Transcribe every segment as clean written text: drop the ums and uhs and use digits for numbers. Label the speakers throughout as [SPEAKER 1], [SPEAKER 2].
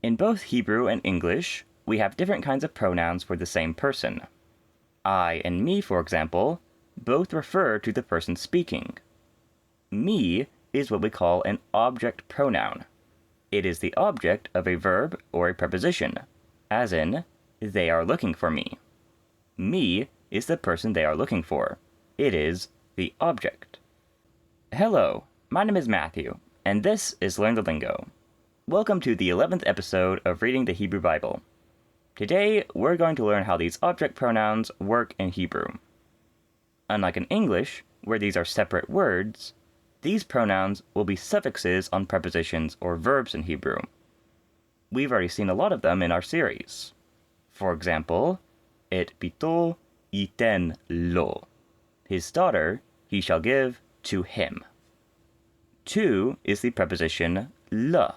[SPEAKER 1] In both Hebrew and English, we have different kinds of pronouns for the same person. I and me, for example, both refer to the person speaking. Me is what we call an object pronoun. It is the object of a verb or a preposition, as in, they are looking for me. Me is the person they are looking for. It is the object. Hello, my name is Matthew, and this is Learn the Lingo. Welcome to the 11th episode of Reading the Hebrew Bible. Today, we're going to learn how these object pronouns work in Hebrew. Unlike in English, where these are separate words, these pronouns will be suffixes on prepositions or verbs in Hebrew. We've already seen a lot of them in our series. For example, et bito iten lo. His daughter he shall give to him. To is the preposition le,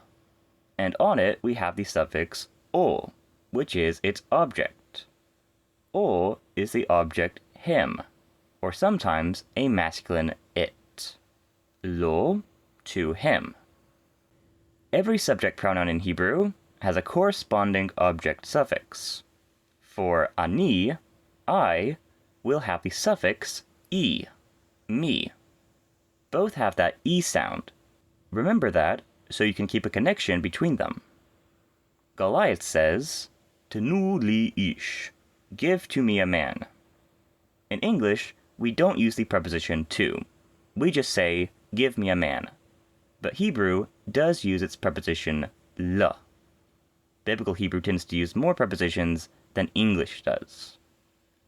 [SPEAKER 1] and on it we have the suffix o, which is its object. O is the object him, or sometimes a masculine it. Lo, to him. Every subject pronoun in Hebrew has a corresponding object suffix. For ani, I, will have the suffix e, me. Both have that e sound. Remember that so you can keep a connection between them. Goliath says, Tenu li ish, give to me a man. In English, we don't use the preposition to. We just say, give me a man. But Hebrew does use its preposition le. Biblical Hebrew tends to use more prepositions than English does.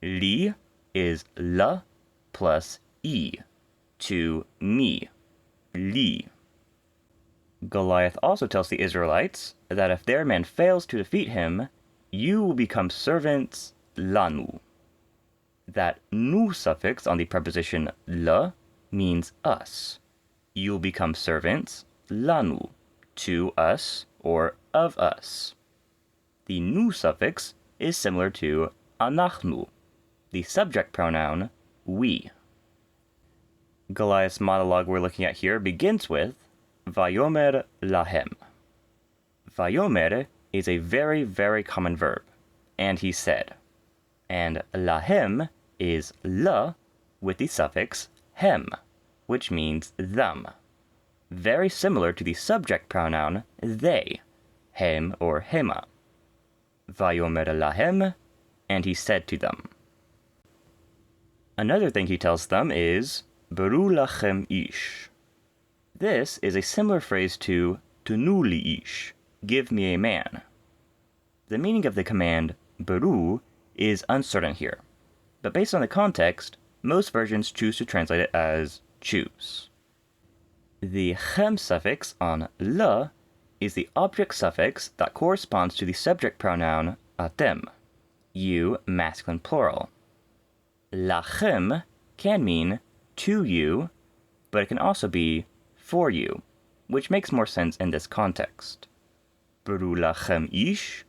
[SPEAKER 1] Li is le plus e, to me, li. Goliath also tells the Israelites that if their man fails to defeat him, you will become servants lanu. That nu suffix on the preposition le means us. You will become servants lanu, to us or of us. The nu suffix is similar to anachnu, the subject pronoun we. Goliath's monologue we're looking at here begins with Vayomer lahem. Vayomer is a very, very common verb, and he said. And lahem is la with the suffix hem, which means them. Very similar to the subject pronoun they, hem or hema. Vayomer lahem, and he said to them. Another thing he tells them is Beru lachem ish. This is a similar phrase to Tenu li ish, give me a man. The meaning of the command beru is uncertain here, but based on the context, most versions choose to translate it as choose. The chem suffix on le is the object suffix that corresponds to the subject pronoun atem, you masculine plural. Lachem can mean to you, but it can also be for you, which makes more sense in this context. Beru lachem ish,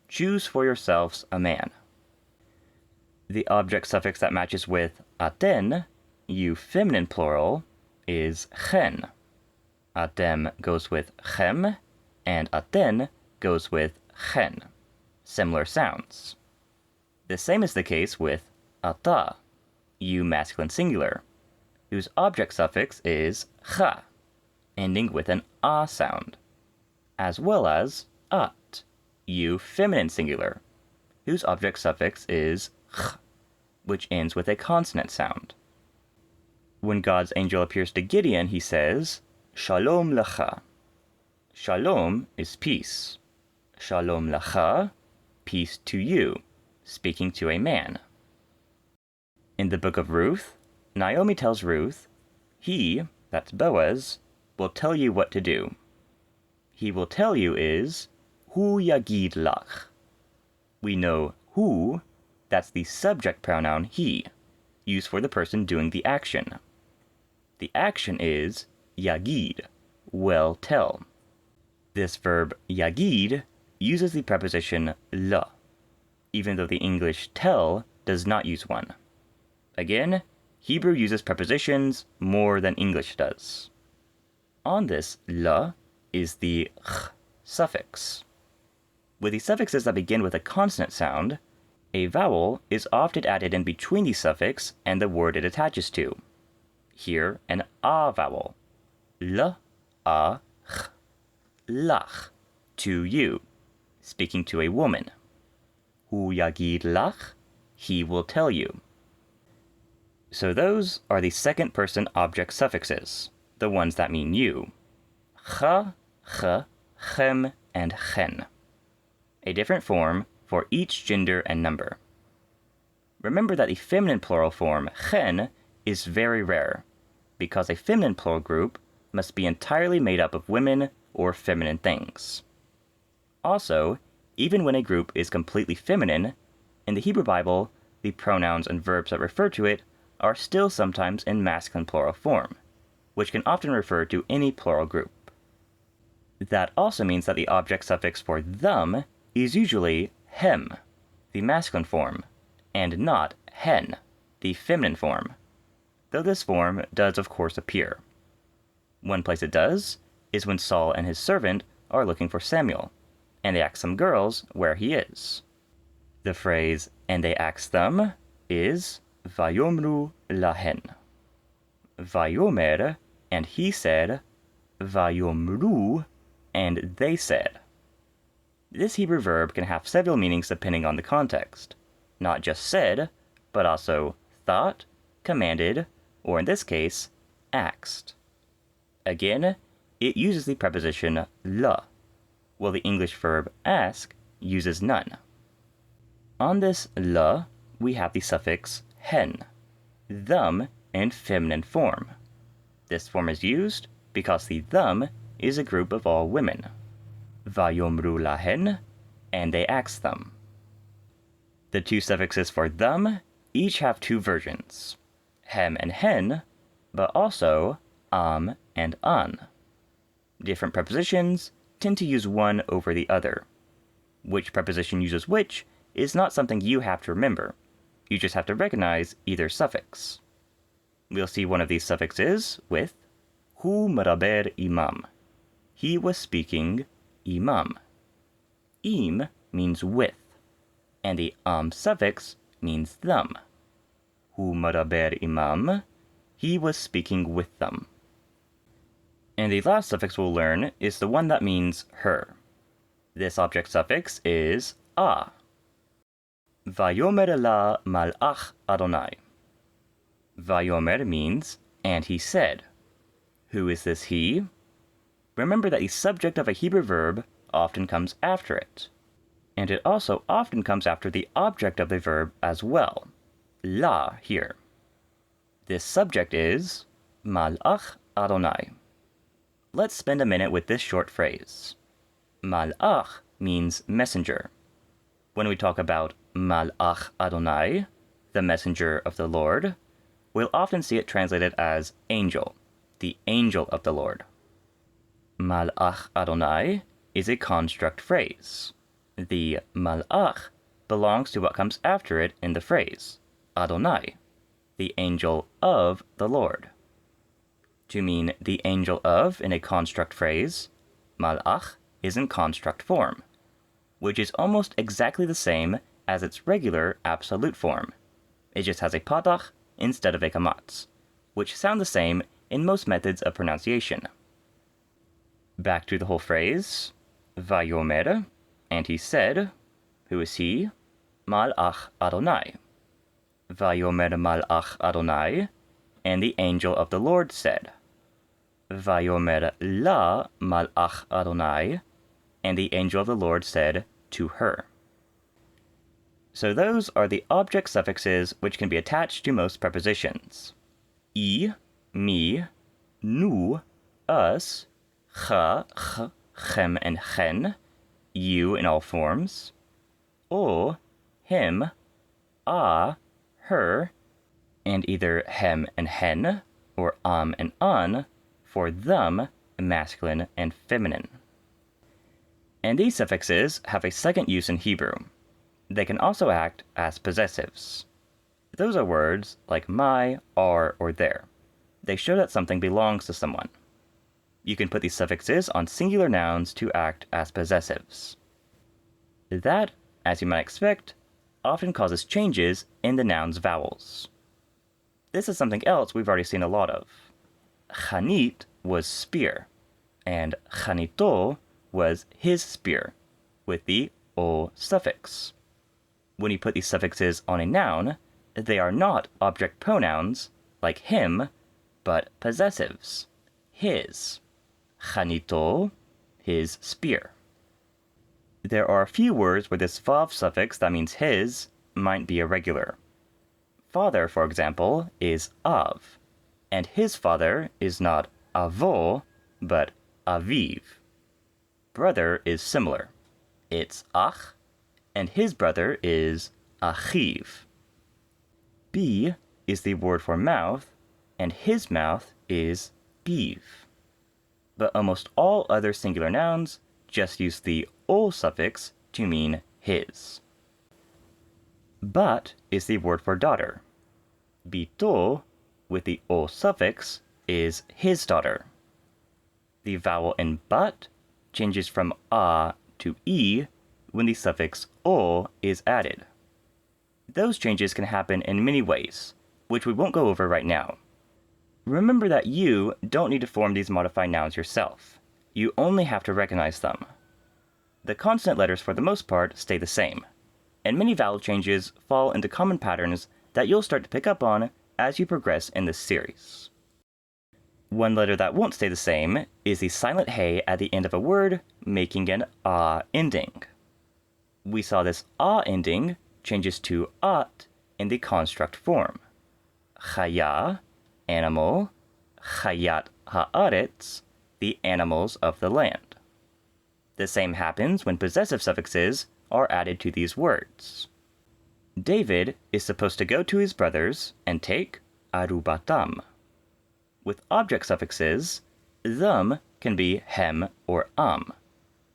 [SPEAKER 1] choose for yourselves a man. The object suffix that matches with aten, you feminine plural, is chen. Atem goes with chem, and aten goes with chen. Similar sounds. The same is the case with ata, you masculine singular, whose object suffix is cha, ending with an a sound, as well as at, you feminine singular, whose object suffix is ch, which ends with a consonant sound. When God's angel appears to Gideon, he says, Shalom lecha. Shalom is peace. Shalom lecha, peace to you, speaking to a man. In the book of Ruth, Naomi tells Ruth, he, that's Boaz, will tell you what to do. He will tell you is, hu yagid lach. We know hu, that's the subject pronoun he, used for the person doing the action. The action is yagid, will tell. This verb yagid uses the preposition la, even though the English tell does not use one. Again, Hebrew uses prepositions more than English does. On this la is the ch suffix. With the suffixes that begin with a consonant sound, a vowel is often added in between the suffix and the word it attaches to. Here, an a vowel. L, a, ch. Lach, to you, speaking to a woman. Hu yagid lach, he will tell you. So those are the second person object suffixes, the ones that mean you. Cha, ch, chem, and chen. A different form for each gender and number. Remember that the feminine plural form chen is very rare, because a feminine plural group must be entirely made up of women or feminine things. Also, even when a group is completely feminine, in the Hebrew Bible, the pronouns and verbs that refer to it are still sometimes in masculine plural form, which can often refer to any plural group. That also means that the object suffix for them is usually hem, the masculine form, and not hen, the feminine form, though this form does of course appear. One place it does is when Saul and his servant are looking for Samuel, and they ask some girls where he is. The phrase, and they asked them, is Vayomru lahen. Vayomer, and he said, Vayomru, and they said. This Hebrew verb can have several meanings depending on the context. Not just said, but also thought, commanded, or in this case, asked. Again, it uses the preposition la, while the English verb ask uses none. On this la, we have the suffix hen, them in feminine form. This form is used because the them is a group of all women. Vayomru lahen, and they asked them. The two suffixes for them each have two versions, hem and hen, but also am and an. Different prepositions tend to use one over the other. Which preposition uses which is not something you have to remember. You just have to recognize either suffix. We'll see one of these suffixes with hu meraber imam. He was speaking imam. Im means with, and the suffix means them. Hu meraber imam. He was speaking with them. And the last suffix we'll learn is the one that means her. This object suffix is a. Vayomer la malach Adonai. Vayomer means, and he said. Who is this he? Remember that the subject of a Hebrew verb often comes after it. And it also often comes after the object of the verb as well. La here. This subject is malach Adonai. Let's spend a minute with this short phrase. Malach means messenger. When we talk about malach Adonai, the messenger of the Lord, we'll often see it translated as angel, the angel of the Lord. Malach Adonai is a construct phrase. The malach belongs to what comes after it in the phrase, Adonai, the angel of the Lord. To mean the angel of in a construct phrase, malach is in construct form, which is almost exactly the same as its regular absolute form. It just has a patach instead of a kamatz, which sound the same in most methods of pronunciation. Back to the whole phrase, Vayomer, and he said, who is he? Malach Adonai. Vayomer malach Adonai, and the angel of the Lord said. Vayomer la malach Adonai, and the angel of the Lord said to her. So those are the object suffixes which can be attached to most prepositions. I, me, nu, us, cha, ch, chem, and chen, you in all forms, o, him, a, her, and either hem and hen, or and an, for them, masculine and feminine. And these suffixes have a second use in Hebrew. They can also act as possessives. Those are words like my, are, or their. They show that something belongs to someone. You can put these suffixes on singular nouns to act as possessives. That, as you might expect, often causes changes in the noun's vowels. This is something else we've already seen a lot of. Chanit was spear, and chanito was his spear, with the o suffix. When you put these suffixes on a noun, they are not object pronouns, like him, but possessives, his. Chanito, his spear. There are a few words where this vav suffix that means his might be irregular. Father, for example, is av, and his father is not avo, but aviv. Brother is similar. It's ach, and his brother is achiv. Bi is the word for mouth, and his mouth is biv. But almost all other singular nouns just use the o suffix to mean his. Bat is the word for daughter. Bito, with the o suffix, is his daughter. The vowel in bat changes from a to e when the suffix o is added. Those changes can happen in many ways, which we won't go over right now. Remember that you don't need to form these modified nouns yourself. You only have to recognize them. The consonant letters for the most part stay the same, and many vowel changes fall into common patterns that you'll start to pick up on as you progress in this series. One letter that won't stay the same is the silent hey at the end of a word, making an ah ending. We saw this ah ending changes to at in the construct form. Chaya, animal, chayat haaretz, the animals of the land. The same happens when possessive suffixes are added to these words. David is supposed to go to his brothers and take arubatam. With object suffixes, them can be hem or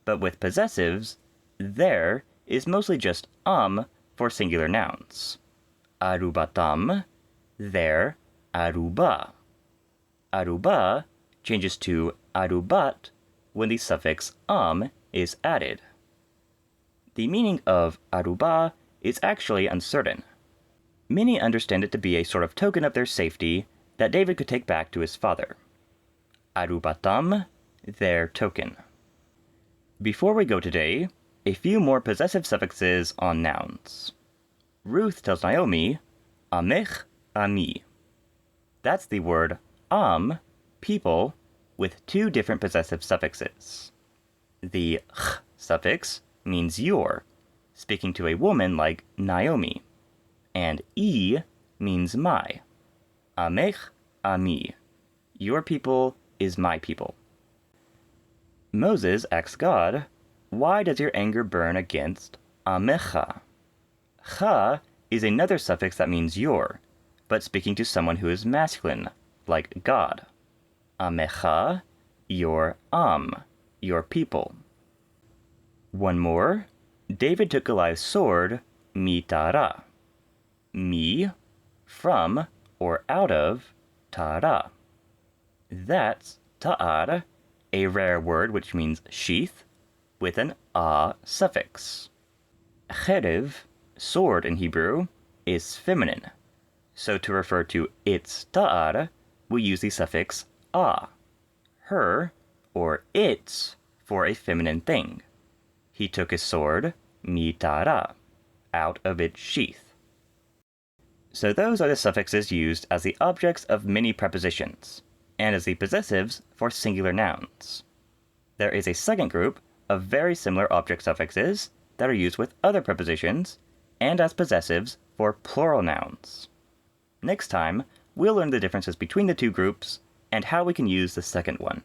[SPEAKER 1] but with possessives, there is mostly just for singular nouns. Arubatam, their aruba. Aruba changes to arubat when the suffix is added. The meaning of aruba is actually uncertain. Many understand it to be a sort of token of their safety that David could take back to his father. Arubatam, their token. Before we go today, a few more possessive suffixes on nouns. Ruth tells Naomi, amech, ami. That's the word people, with two different possessive suffixes. The ch suffix means your, speaking to a woman like Naomi, and e means my. Amech, ami. Your people is my people. Moses asks God, why does your anger burn against amecha? Cha is another suffix that means your, but speaking to someone who is masculine, like God. Amecha, your people. One more. David took Goliath's sword, mitara. Mi, from, or out of, tara. That's ta'ar, a rare word which means sheath, with an a suffix. Cherev, sword in Hebrew, is feminine, so to refer to its ta'ar, we use the suffix a. Her, or its, for a feminine thing. He took his sword, mitara, out of its sheath. So those are the suffixes used as the objects of many prepositions, and as the possessives for singular nouns. There is a second group of very similar object suffixes that are used with other prepositions, and as possessives for plural nouns. Next time, we'll learn the differences between the two groups and how we can use the second one.